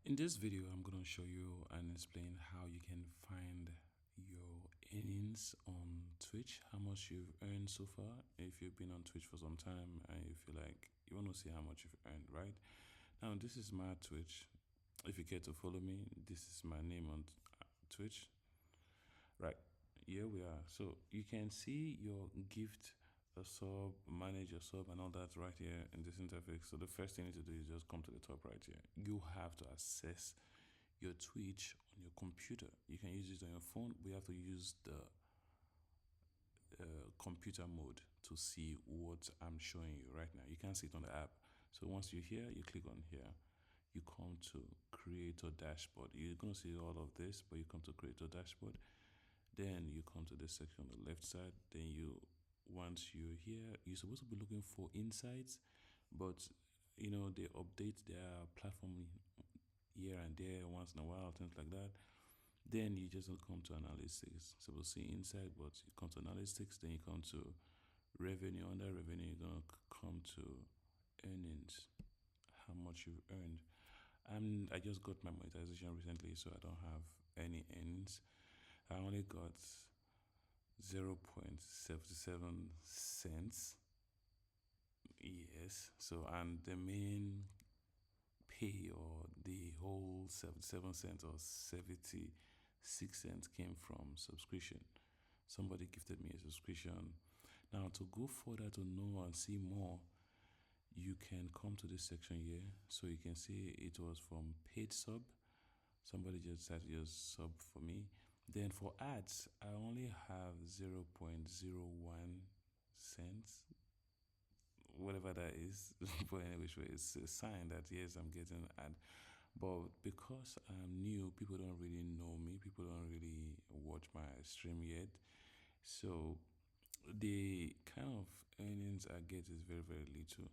In this video, I'm going to show you and explain how you can find your earnings on Twitch, how much you've earned so far. If you've been on Twitch for some time and you feel like you want to see how much you've earned, right? Now, this is my Twitch. If you care to follow me, this is my name on Twitch. Right, here we are. So you can see your gift, a sub, manage your sub, and all that right here in this interface. So the first thing you need to do is just come to the top right here. You have to access your Twitch on your computer. You can use it on your phone. We have to use the computer mode to see what I'm showing you right now. You can't see it on the app. So once you're here, you click on here. You come to creator dashboard. You're going to see all of this, but you come to creator dashboard. Then you come to this section on the left side. Then once you're here, you're supposed to be looking for insights, but they update their platform here and there once in a while, things like that. Then you just come to analytics. So we'll see insight, but you come to analytics, then you come to revenue. Under revenue, you're gonna come to earnings, how much you've earned. I just got my monetization recently, so I don't have any earnings. I only got 0.77 cents. Yes. So, and the main pay or the whole 77 cents or 76 cents came from subscription. Somebody gifted me a subscription. Now, to go further to know and see more, you can come to this section here. So you can see it was from paid sub. Somebody just decided to just sub for me. Then for ads, I only have 0.01 cents, whatever that is. But anyway, it's a sign that yes, I'm getting an ad. But because I'm new, people don't really know me. People don't really watch my stream yet. So the kind of earnings I get is very, very little.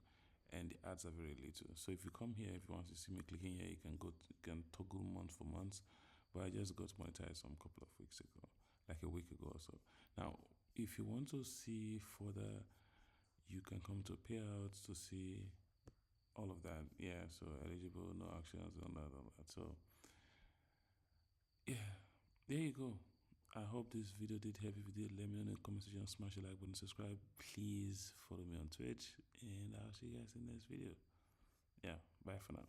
And the ads are very little. So if you come here, if you want to see me clicking here, you can toggle month for month. But I just got monetized some couple of weeks ago, like a week ago or so. Now, if you want to see further, you can come to Payouts to see all of that. Yeah, so eligible, no actions, all that. So, yeah, there you go. I hope this video did help. If it did, let me know in the comment section, smash the like button, subscribe. Please follow me on Twitch, and I'll see you guys in the next video. Yeah, bye for now.